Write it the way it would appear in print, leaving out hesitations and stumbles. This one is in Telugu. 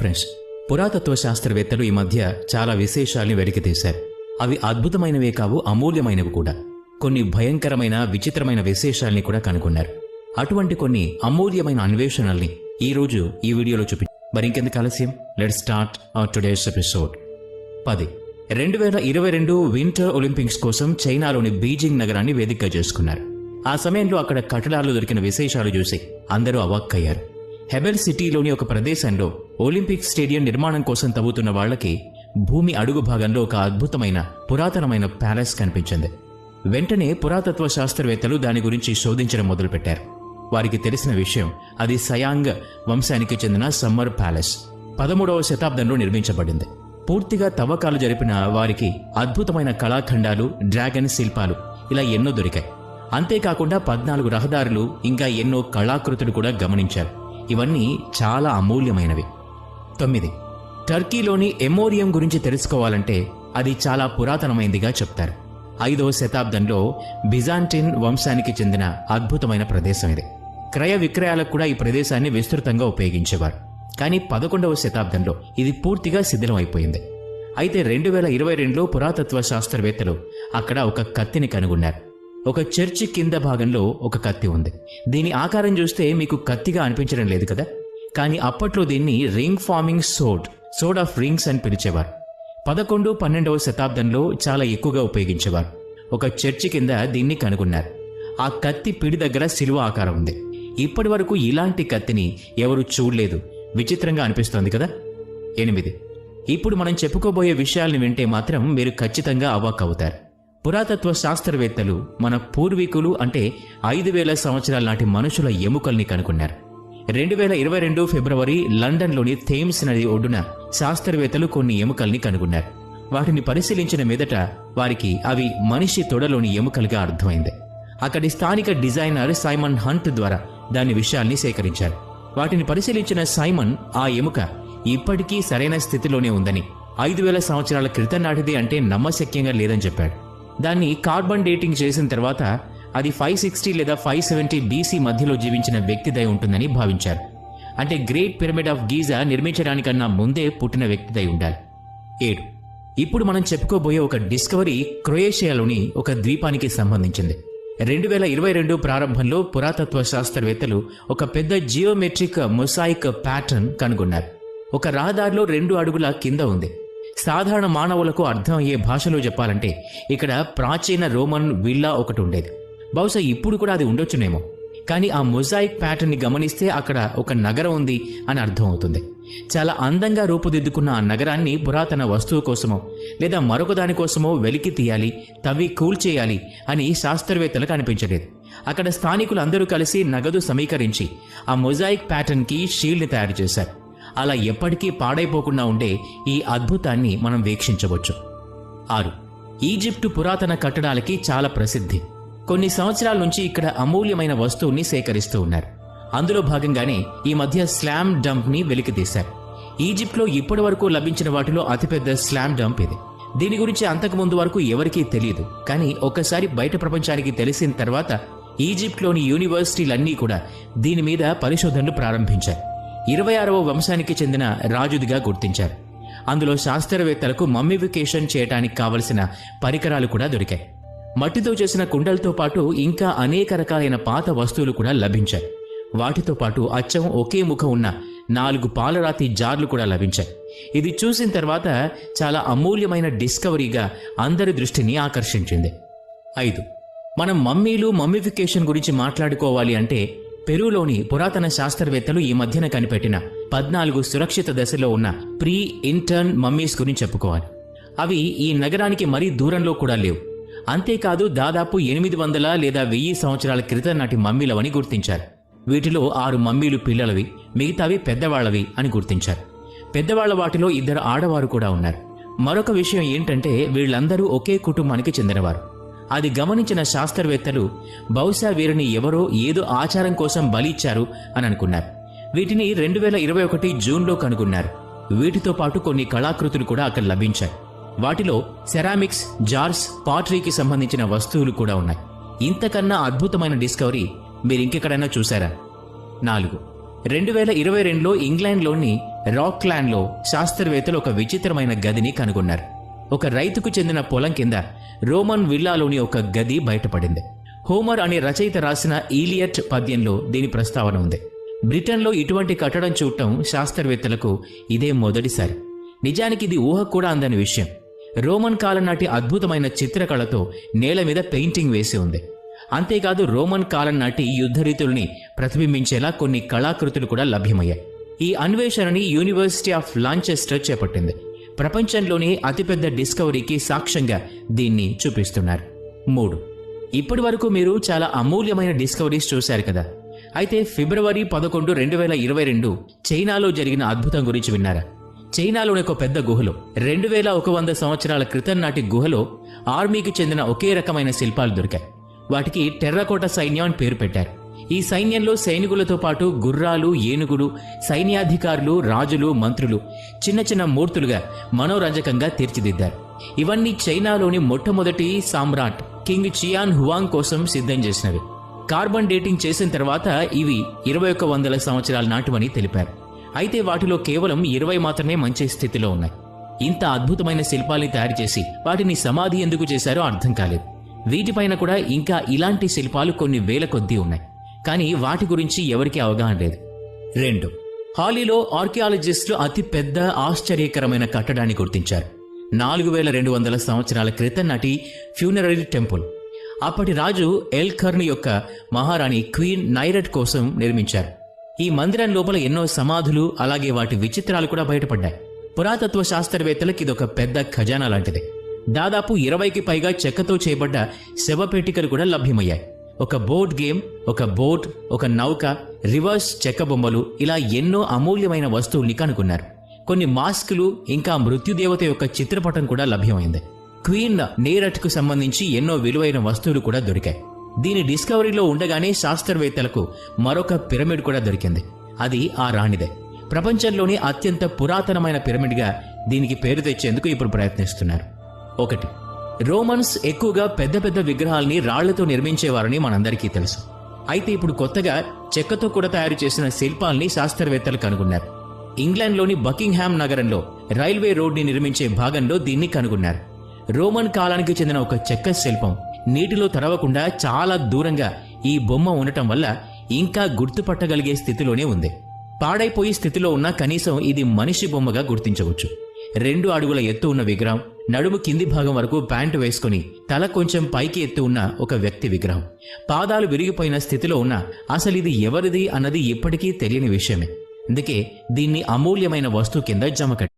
ఫ్రెండ్స్, పురాతత్వ శాస్త్రవేత్తలు ఈ మధ్య చాలా విశేషాల్ని వెలికితీశారు. అవి అద్భుతమైనవే కావు, అమూల్యమైనవి కూడా. కొన్ని భయంకరమైన విచిత్రమైన విశేషాల్ని కూడా కనుగొన్నారు. అటువంటి కొన్ని అమూల్యమైన అన్వేషణల్ని ఈరోజు ఈ వీడియోలో మరి ఇంకెందుకు ఆలస్యం, let's start our today's episode. 10. 2022 winter Olympics కోసం చైనాలోని బీజింగ్ నగరాన్ని వేదికగా చేసుకున్నారు. ఆ సమయంలో అక్కడ కట్టడాలు దొరికిన విశేషాలు చూసి అందరూ అవాక్కయ్యారు. హెబెల్ సిటీలోని ఒక ప్రదేశంలో ఒలింపిక్ స్టేడియం నిర్మాణం కోసం తవ్వుతున్న వాళ్లకి భూమి అడుగు భాగంలో ఒక అద్భుతమైన పురాతనమైన ప్యాలెస్ కనిపించింది. వెంటనే పురాతత్వ శాస్త్రవేత్తలు దాని గురించి శోధించడం మొదలుపెట్టారు. వారికి తెలిసిన విషయం, అది సయాంగ్ వంశానికి చెందిన సమ్మర్ ప్యాలెస్ 13వ శతాబ్దంలో నిర్మించబడింది. పూర్తిగా తవ్వకాలు జరిపిన వారికి అద్భుతమైన కళాఖండాలు, డ్రాగన్ శిల్పాలు ఇలా ఎన్నో దొరికాయి. అంతేకాకుండా 14 రహదారులు, ఇంకా ఎన్నో కళాకృతులు కూడా గమనించారు. ఇవన్నీ చాలా అమూల్యమైనవి. 9. టర్కీలోని ఎమోరియం గురించి తెలుసుకోవాలంటే అది చాలా పురాతనమైందిగా చెప్తారు. 5వ శతాబ్దంలో బిజాంటిన్ వంశానికి చెందిన అద్భుతమైన ప్రదేశం ఇది. క్రయ విక్రయాలకు కూడా ఈ ప్రదేశాన్ని విస్తృతంగా ఉపయోగించేవారు. కానీ 11వ శతాబ్దంలో ఇది పూర్తిగా శిథిలం అయిపోయింది. అయితే 2022లో పురాతత్వ శాస్త్రవేత్తలు అక్కడ ఒక కత్తిని కనుగొన్నారు. ఒక చర్చి కింద భాగంలో ఒక కత్తి ఉంది. దీని ఆకారం చూస్తే మీకు కత్తిగా అనిపించడం లేదు కదా, కానీ అప్పట్లో దీన్ని రింగ్ ఫార్మింగ్ సోడ్ ఆఫ్ రింగ్స్ అని పిలిచేవారు. 11, 12వ శతాబ్దంలో చాలా ఎక్కువగా ఉపయోగించేవారు. ఒక చర్చి కింద దీన్ని కనుగొన్నారు. ఆ కత్తి పిడి దగ్గర శిలువ ఆకారం ఉంది. ఇప్పటి వరకు ఇలాంటి కత్తిని ఎవరు చూడలేదు. విచిత్రంగా అనిపిస్తోంది కదా. 8. ఇప్పుడు మనం చెప్పుకోబోయే విషయాల్ని వింటే మాత్రం మీరు ఖచ్చితంగా అవాక్కవుతారు. పురాతత్వ శాస్త్రవేత్తలు మన పూర్వీకులు అంటే 5000 సంవత్సరాల నాటి మనుషుల ఎముకల్ని కనుగొన్నారు. 2022 ఫిబ్రవరి లండన్లోని థేమ్స్ నది ఒడ్డున శాస్త్రవేత్తలు కొన్ని ఎముకల్ని కనుగొన్నారు. వాటిని పరిశీలించిన మీదట వారికి అవి మనిషి తొడలోని ఎముకలుగా అర్థమైంది. అక్కడి స్థానిక డిజైనర్ సైమన్ హంట్ ద్వారా దాని విషయాల్ని సేకరించారు. వాటిని పరిశీలించిన సైమన్ ఆ ఎముక ఇప్పటికీ సరైన స్థితిలోనే ఉందని, 5000 సంవత్సరాల క్రితం నాటిది అంటే నమ్మశక్యంగా లేదని చెప్పాడు. దాన్ని కార్బన్ డేటింగ్ చేసిన తర్వాత అది 560 లేదా 570 BC మధ్యలో జీవించిన వ్యక్తిదై ఉంటుందని భావించారు. అంటే గ్రేట్ పిరమిడ్ ఆఫ్ గీజా నిర్మించడానికన్నా ముందే పుట్టిన వ్యక్తిదై ఉండాలి. 7. ఇప్పుడు మనం చెప్పుకోబోయే ఒక డిస్కవరీ క్రొయేషియాలోని ఒక ద్వీపానికి సంబంధించింది. 2022 ప్రారంభంలో పురాతత్వ శాస్త్రవేత్తలు ఒక పెద్ద జియోమెట్రిక్ మొసాయిక్ ప్యాటర్న్ కనుగొన్నారు. ఒక రహదారిలో 2 అడుగుల కింద ఉంది. సాధారణ మానవులకు అర్థం అయ్యే భాషలో చెప్పాలంటే ఇక్కడ ప్రాచీన రోమన్ విల్లా ఒకటి ఉండేది. బహుశా ఇప్పుడు కూడా అది ఉండొచ్చునేమో. కానీ ఆ మొజాయిక్ ప్యాటర్న్ ని గమనిస్తే అక్కడ ఒక నగరం ఉంది అని అర్థం అవుతుంది. చాలా అందంగా రూపుదిద్దుకున్న ఆ నగరాన్ని పురాతన వస్తువు కోసమో లేదా మరొక దానికోసమో వెలికి తీయాలి, తవ్వి కూల్చేయాలి అని శాస్త్రవేత్తలకు అనిపించలేదు. అక్కడ స్థానికులు అందరూ కలిసి నగదు సమీకరించి ఆ మొజాయిక్ ప్యాటర్న్ కి షీల్డ్ని తయారు చేశారు. అలా ఎప్పటికీ పాడైపోకుండా ఉండే ఈ అద్భుతాన్ని మనం వీక్షించవచ్చు. 6. ఈజిప్టు పురాతన కట్టడాలకి చాలా ప్రసిద్ధి. కొన్ని సంవత్సరాల నుంచి ఇక్కడ అమూల్యమైన వస్తువుని సేకరిస్తూ ఉన్నారు. అందులో భాగంగానే ఈ మధ్య స్లామ్ డంప్ ని వెలికితీశారు. ఈజిప్ట్లో ఇప్పటి వరకు లభించిన వాటిలో అతిపెద్ద స్లామ్ డంప్ ఇది. దీని గురించి అంతకుముందు వరకు ఎవరికీ తెలియదు. కానీ ఒక్కసారి బయట ప్రపంచానికి తెలిసిన తర్వాత ఈజిప్ట్లోని యూనివర్సిటీలన్నీ కూడా దీని మీద పరిశోధనలు ప్రారంభించారు. 26వ వంశానికి చెందిన రాజుదిగా గుర్తించారు. అందులో శాస్త్రవేత్తలకు మమ్మిఫికేషన్ చేయడానికి కావలసిన పరికరాలు కూడా దొరికాయి. మట్టితో చేసిన కుండలతో పాటు ఇంకా అనేక రకాలైన పాత వస్తువులు కూడా లభించాయి. వాటితో పాటు అచ్చం ఒకే ముఖం ఉన్న 4 పాలరాతి జార్లు కూడా లభించాయి. ఇది చూసిన తర్వాత చాలా అమూల్యమైన డిస్కవరీగా అందరి దృష్టిని ఆకర్షించింది. 5. మనం మమ్మిఫికేషన్ గురించి మాట్లాడుకోవాలి అంటే పెరూలోని పురాతన శాస్త్రవేత్తలు ఈ మధ్యన కనిపెట్టిన 14 సురక్షిత దశలో ఉన్న ప్రీ ఇంటర్న్ మమ్మీస్ గురించి చెప్పుకోవాలి. అవి ఈ నగరానికి మరీ దూరంలో కూడా లేవు. అంతేకాదు దాదాపు 800 లేదా 1000 సంవత్సరాల క్రితం నాటి మమ్మీలవని గుర్తించారు. వీటిలో 6 మమ్మీలు పిల్లలవి, మిగతావి పెద్దవాళ్లవి అని గుర్తించారు. పెద్దవాళ్ల వాటిలో 2 ఆడవారు కూడా ఉన్నారు. మరొక విషయం ఏంటంటే వీళ్ళందరూ ఒకే కుటుంబానికి చెందినవారు. అది గమనించిన శాస్త్రవేత్తలు బహుశా వీరిని ఎవరో ఏదో ఆచారం కోసం బలిచ్చారు అని అనుకున్నారు. వీటిని 2021 జూన్లో కనుగొన్నారు. వీటితో పాటు కొన్ని కళాకృతులు కూడా అక్కడ లభించాయి. వాటిలో సెరామిక్స్, జార్స్, పాటరీకి సంబంధించిన వస్తువులు కూడా ఉన్నాయి. ఇంతకన్నా అద్భుతమైన డిస్కవరీ మీరు ఇంకెక్కడైనా చూసారా? 4. 2022లో ఇంగ్లాండ్లోని రాక్లాండ్లో శాస్త్రవేత్తలు ఒక విచిత్రమైన గదిని కనుగొన్నారు. ఒక రైతుకు చెందిన పొలం కింద రోమన్ విల్లాలోని ఒక గది బయటపడింది. హోమర్ అనే రచయిత రాసిన ఈలియట్ పద్యంలో దీని ప్రస్తావన ఉంది. బ్రిటన్లో ఇటువంటి కట్టడం చూడటం శాస్త్రవేత్తలకు ఇదే మొదటిసారి. నిజానికి ఇది ఊహ కూడా అందని విషయం. రోమన్ కాలం నాటి అద్భుతమైన చిత్రకళతో నేల మీద పెయింటింగ్ వేసి ఉంది. అంతేకాదు రోమన్ కాలం నాటి యుద్ధ రీతుల్ని ప్రతిబింబించేలా కొన్ని కళాకృతులు కూడా లభ్యమయ్యాయి. ఈ అన్వేషణని యూనివర్సిటీ ఆఫ్ లాంచెస్టర్ చేపట్టింది. ప్రపంచంలోనే అతిపెద్ద డిస్కవరీకి సాక్ష్యంగా దీన్ని చూపిస్తున్నారు. 3. ఇప్పటి వరకు మీరు చాలా అమూల్యమైన డిస్కవరీస్ చూశారు కదా. అయితే ఫిబ్రవరి 11, 2022 చైనాలో జరిగిన అద్భుతం గురించి విన్నారా? చైనాలోని ఒక పెద్ద గుహలో 2100 సంవత్సరాల క్రితం నాటి గుహలో ఆర్మీకి చెందిన ఒకే రకమైన శిల్పాలు దొరికాయి. వాటికి టెర్రకోట సైన్యం అని పేరు పెట్టారు. ఈ సైన్యంలో సైనికులతో పాటు గుర్రాలు, ఏనుగులు, సైన్యాధికారులు, రాజులు, మంత్రులు చిన్న చిన్న మూర్తులుగా మనోరంజకంగా తీర్చిదిద్దారు. ఇవన్నీ చైనాలోని మొట్టమొదటి సామ్రాట్ కింగ్ చియాన్ హువాంగ్ కోసం సిద్ధం చేసినవి. కార్బన్ డేటింగ్ చేసిన తర్వాత ఇవి 2100 సంవత్సరాల నాటివని తెలిపారు. అయితే వాటిలో కేవలం 20 మాత్రమే మంచి స్థితిలో ఉన్నాయి. ఇంత అద్భుతమైన శిల్పాల్ని తయారు చేసి వాటిని సమాధి ఎందుకు చేశారో అర్థం కాలేదు. వీటిపైన కూడా ఇంకా ఇలాంటి శిల్పాలు కొన్ని వేల కొద్దీ ఉన్నాయి. కానీ వాటి గురించి ఎవరికీ అవగాహన లేదు. 2. హాలీలో ఆర్కియాలజిస్టులు అతి పెద్ద ఆశ్చర్యకరమైన కట్టడాన్ని గుర్తించారు. 4200 సంవత్సరాల క్రితం నాటి ఫ్యూనరరీ టెంపుల్. అప్పటి రాజు ఎల్ఖర్న్ యొక్క మహారాణి క్వీన్ నైరెట్ కోసం నిర్మించారు. ఈ మందిరం లోపల ఎన్నో సమాధులు, అలాగే వాటి విచిత్రాలు కూడా బయటపడ్డాయి. పురాతత్వ శాస్త్రవేత్తలకు ఇదొక పెద్ద ఖజానా లాంటిది. దాదాపు 20కి పైగా చెక్కతో చేయబడ్డ శవపేటికలు కూడా లభ్యమయ్యాయి. ఒక బోర్డ్ గేమ్, ఒక బోట్, ఒక నౌక, రివర్స్ చెక్క బొమ్మలు, ఇలా ఎన్నో అమూల్యమైన వస్తువుల్ని కనుగొన్నారు. కొన్ని మాస్కులు, ఇంకా మృత్యుదేవత యొక్క చిత్రపటం కూడా లభ్యమైంది. క్వీన్ నేరట్కు సంబంధించి ఎన్నో విలువైన వస్తువులు కూడా దొరికాయి. దీని డిస్కవరీలో ఉండగానే శాస్త్రవేత్తలకు మరొక పిరమిడ్ కూడా దొరికింది. అది ఆ రాణిదే. ప్రపంచంలోనే అత్యంత పురాతనమైన పిరమిడ్గా దీనికి పేరు తెచ్చేందుకు ఇప్పుడు ప్రయత్నిస్తున్నారు. 1. రోమన్స్ ఎక్కువగా పెద్ద పెద్ద విగ్రహాల్ని రాళ్లతో నిర్మించేవారని మనందరికీ తెలుసు. అయితే ఇప్పుడు కొత్తగా చెక్కతో కూడా తయారు చేసిన శిల్పాల్ని శాస్త్రవేత్తలు కనుగొన్నారు. ఇంగ్లాండ్లోని బకింగ్హామ్ నగరంలో రైల్వే రోడ్ని నిర్మించే భాగంలో దీన్ని కనుగొన్నారు. రోమన్ కాలానికి చెందిన ఒక చెక్క శిల్పం నీటిలో తడవకుండా చాలా దూరంగా ఈ బొమ్మ ఉండటం వల్ల ఇంకా గుర్తుపట్టగలిగే స్థితిలోనే ఉంది. పాడైపోయి స్థితిలో ఉన్న కనీసం ఇది మనిషి బొమ్మగా గుర్తించవచ్చు. 2 అడుగుల ఎత్తు ఉన్న విగ్రహం, నడుము కింది భాగం వరకు ప్యాంటు వేసుకుని తల కొంచెం పైకి ఎత్తు ఉన్న ఒక వ్యక్తి విగ్రహం, పాదాలు విరిగిపోయిన స్థితిలో ఉన్న అసలు ఇది ఎవరిది అన్నది ఇప్పటికీ తెలియని విషయమే. అందుకే దీన్ని అమూల్యమైన వస్తువు కింద జమకట్టారు.